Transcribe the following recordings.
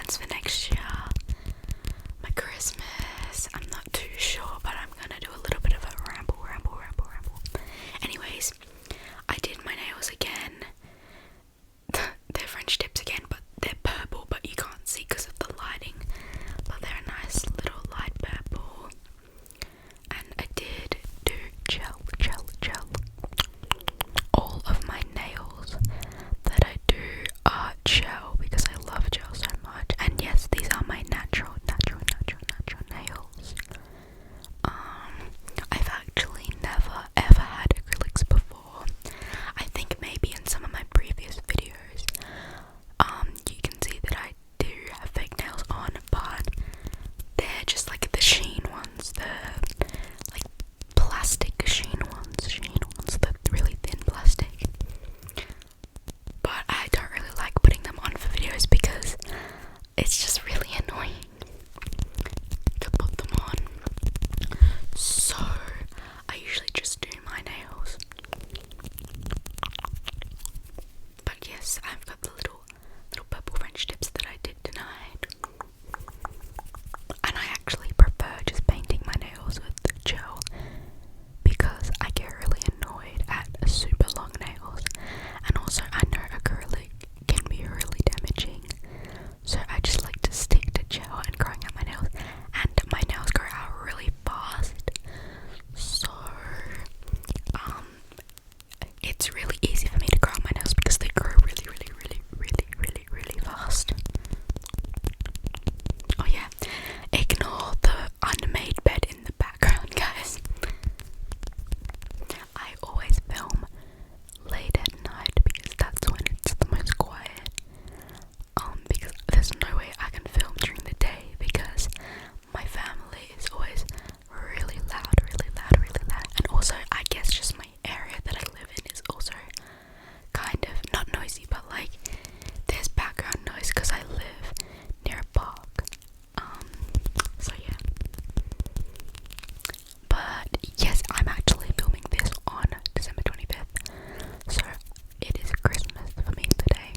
plans for next year. My Christmas, I'm not too sure, but I'm gonna do a little bit of a ramble. Anyways, I did my nails again. They're French tips again, but they're purple, but you can't see because of the lighting. But they're a nice little light purple. And I did do gel. All of my nails that I do are gel because I love gel so much. And yes, these are my natural nails. I've actually never ever had acrylics before. I think maybe in some of my previous videos, you can see that I do have fake nails on, but they're just like the sheen ones, the like plastic sheen ones, the really thin plastic. But I don't really like putting them on for videos because it's just really annoying to put them on. So I usually just do my nails. But yes, I've got the little purple French tips that I did tonight. And I actually prefer just painting my nails with gel because I get really annoyed at super long nails. And also I know acrylic can be really damaging. So I just like to stick to gel and growing out my nails. And my nails grow out really fast. So it's really easy for me to grow out my nails because they grow really fast. Oh yeah, ignore the unmade bed in the background, guys. I always film late at night because that's when it's the most quiet. Because there's no way I can film during the day because my family is always really loud. And also, I guess just my area that I live in is also kind of not noisy, but like there's background noise because I live near a park. So yeah. But yes, I'm actually filming this on December 25th, so it is Christmas for me today.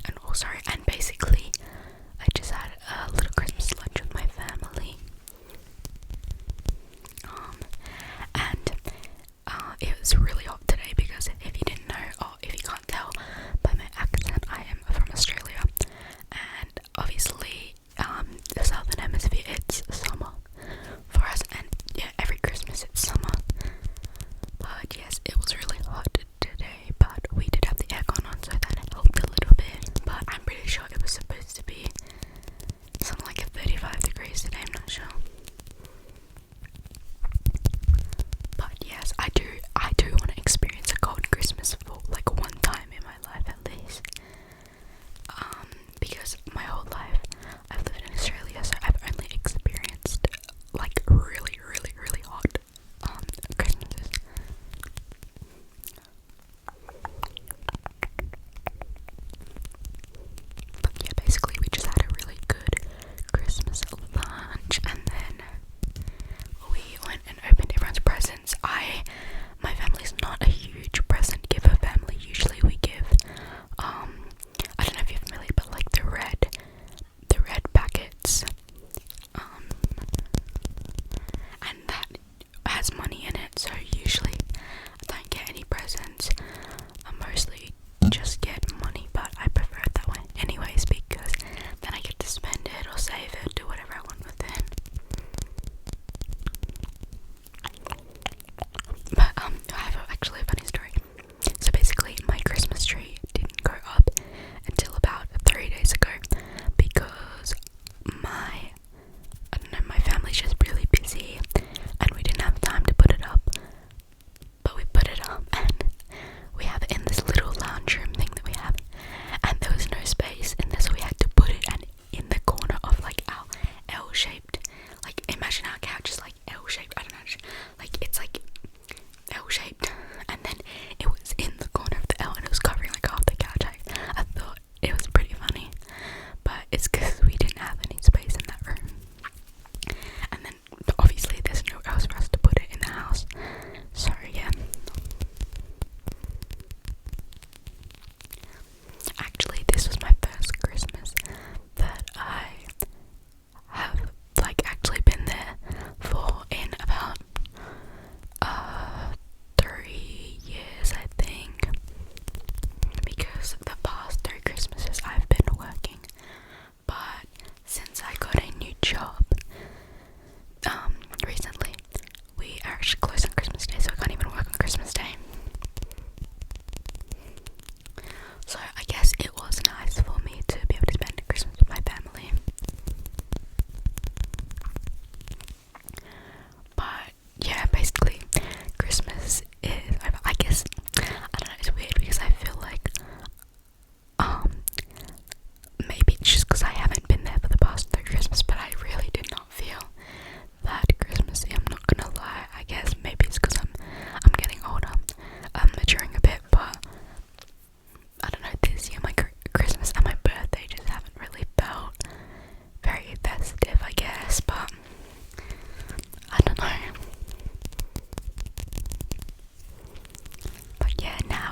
And also, and basically, I just had a little Christmas lunch with my family. And it was really hot today because if you didn't know, or if you can't tell by my accent, I am from Australia. And obviously, the southern hemisphere, it's summer for us, and yeah, every Christmas it's summer. But yes, it was really hot today, but we did have the aircon on, so that helped a little bit. But I'm pretty sure it was supposed to be something like 35 degrees today, I'm not sure. But yes, I do want to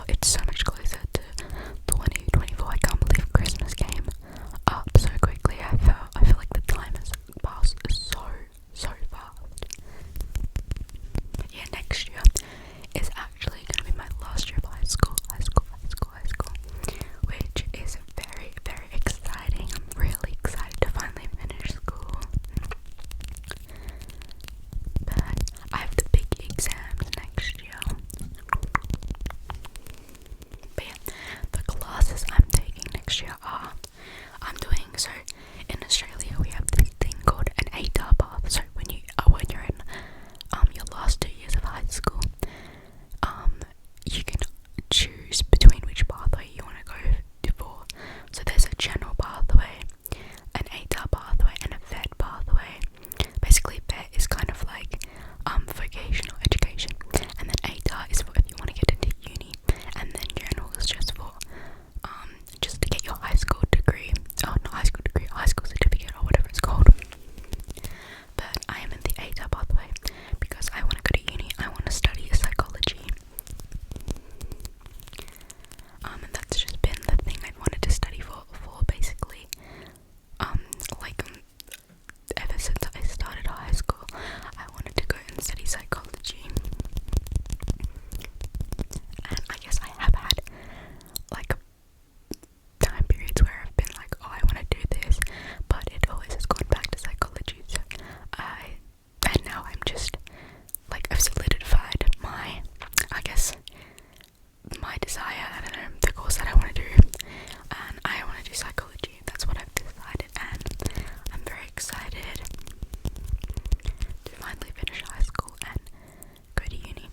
it's so much closer to 2024. I can't believe Christmas came up so quickly. I feel like the time has passed so fast. But yeah, next year is actually gonna be my last year of high school, which is very, very exciting. I'm really excited to finally finish school. But I have the big exams next year. But yeah, the classes I'm taking next year are, so in Australia we have this thing called an ATAR path. So when you're in your last 2 years of high school, you can choose between which pathway you want to go for. So there's a general pathway, an ATAR pathway, and a VET pathway. Basically, VET is kind of like vocational education, and then ATAR is for if you want to get into uni, and then general is just for just to get your high school degree, high school certificate or whatever it's called. But I am in the ATAR pathway because I want to go to uni. I want to study psychology. And that's just been the thing I've wanted to study for basically, ever since I started high school. I wanted to go and study psychology. And I guess I have had like time periods where I've been like, oh, I want to do this, but it always has gone back to psychology. So and now I'm just like, I've solidified my, I guess, my desire, I don't know, the course that I want to do, and I want to do psychology. That's what I've decided, and I'm very excited to finally finish high school and go to uni.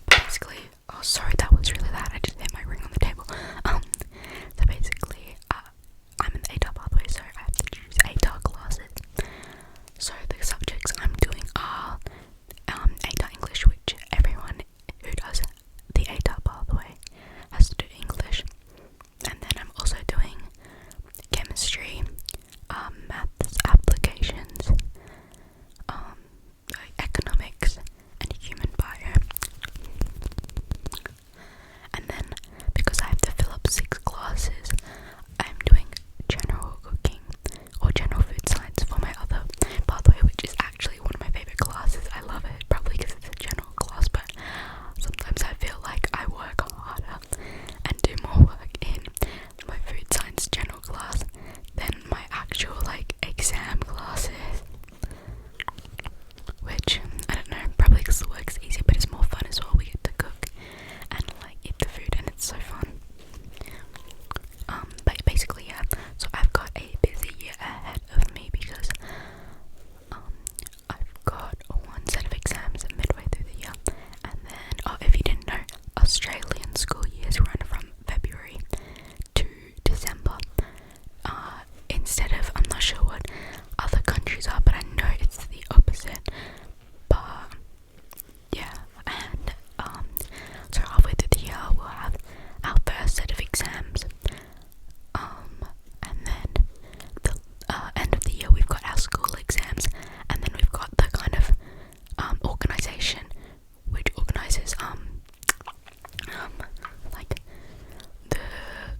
Basically, oh sorry, that was really loud, I just hit my ring on the table. So basically, I'm in the ATAR pathway, so I have to choose ATAR classes. So the subjects I'm doing are ATAR English, which everyone who does the ATAR pathway has to do English. And then I'm also doing chemistry, maths applications, economics, and human bio. And then, because I have to fill up 6 classes, I'm doing general cooking or general food science for my other pathway, which is actually one of my favorite classes. I love it, probably because it's a general class, but sometimes I feel like I work harder and do more work in my food science general class than my actual like exam classes, which I don't know, probably because the work's easier, but it's more fun as well. We get to cook and like eat the food, and it's so fun. But basically, yeah, so I've got a busy year ahead of me because I've got one set of exams midway through the year, and then, if you didn't know, Australian school years run from February to December, instead of, I'm not sure what other countries are, but I know it's the opposite. But yeah, and so halfway through the year we'll have our first set of exams, and then the end of the year we've got our school exams, and then we've got the kind of organisation which organises like the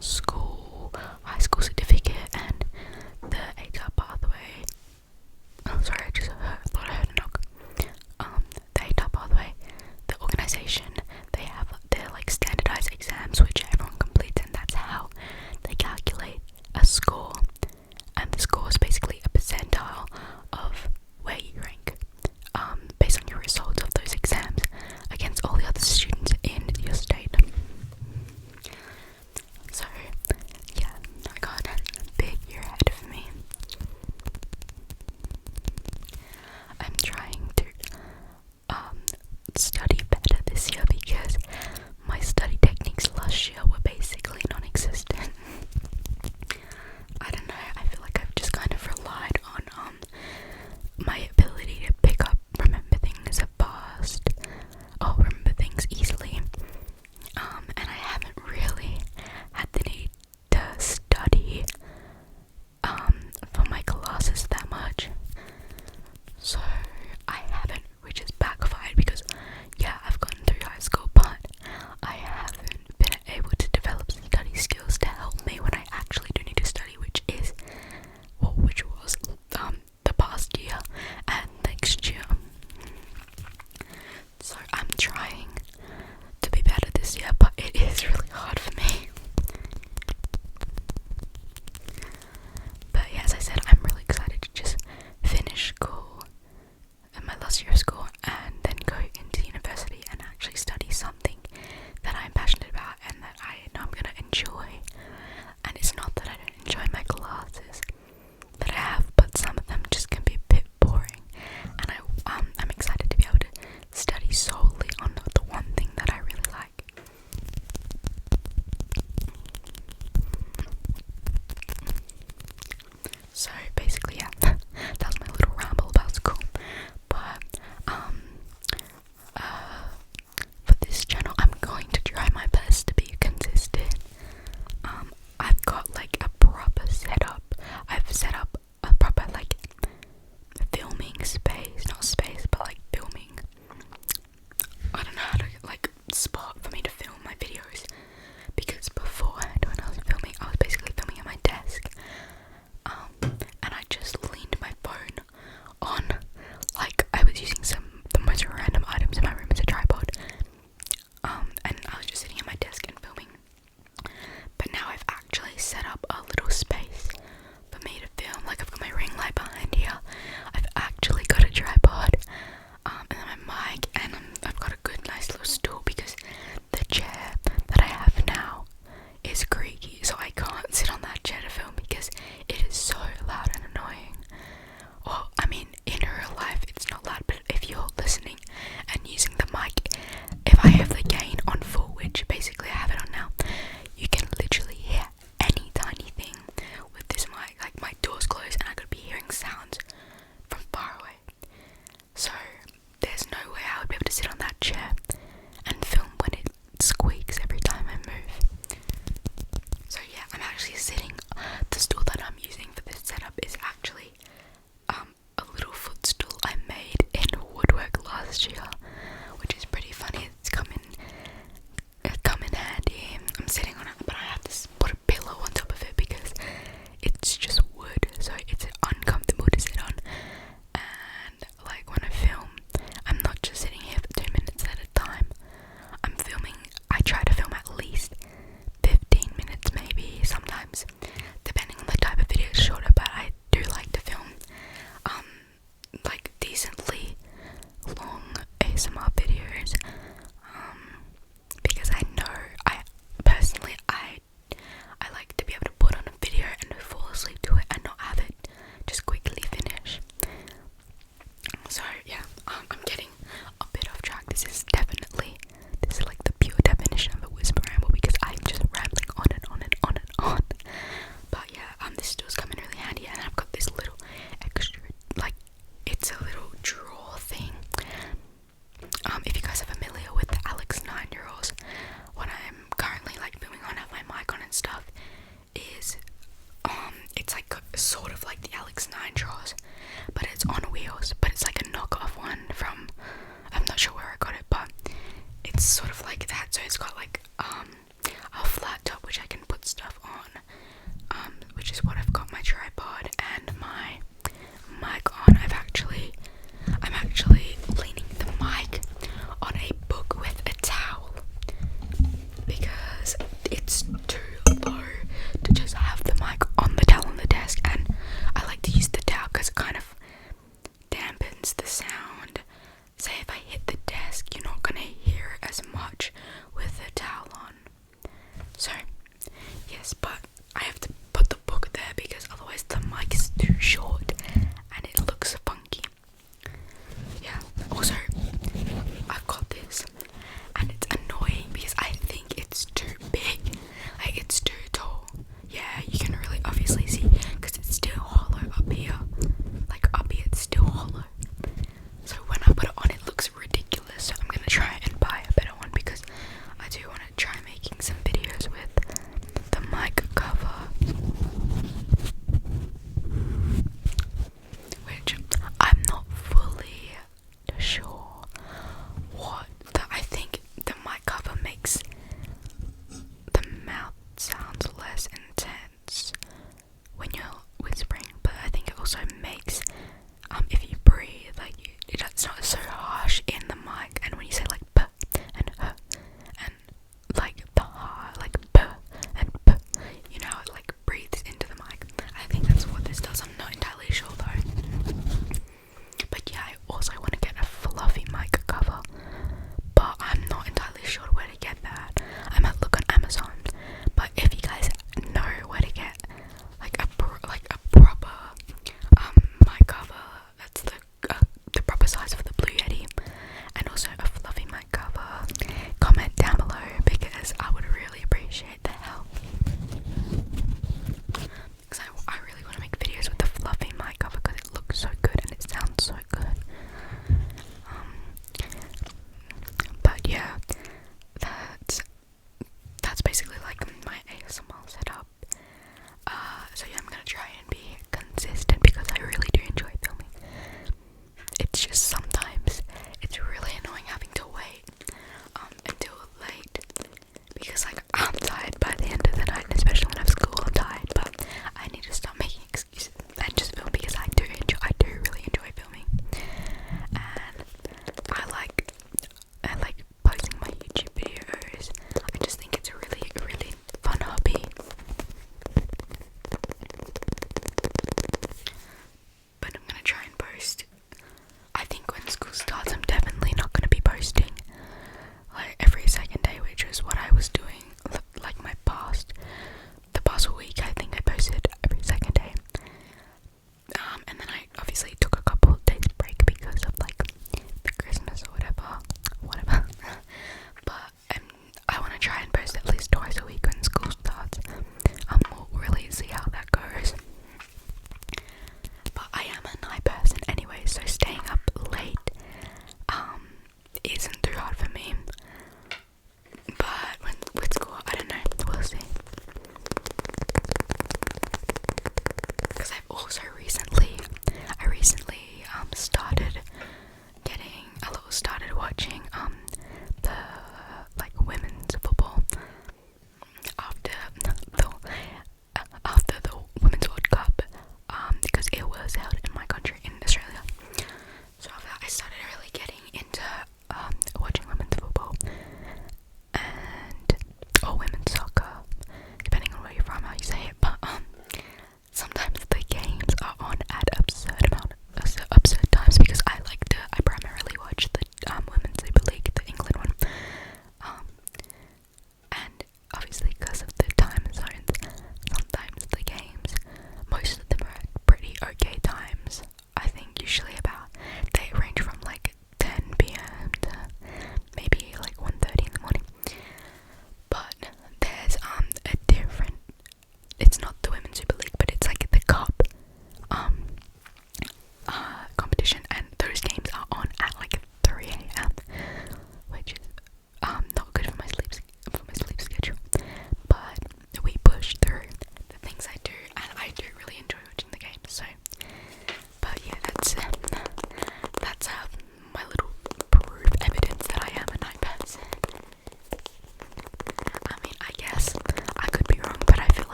school, high school certificate, and the ATAR pathway. Oh, sorry, I just thought I heard a knock. The ATAR pathway, the organisation, they have their like standardised exams which everyone completes, and that's how they calculate a score. And the score is basically a percentile of where you rank, based on your results of those exams against all the other students in your state. So yeah, I got a big year ahead of me. I'm trying to study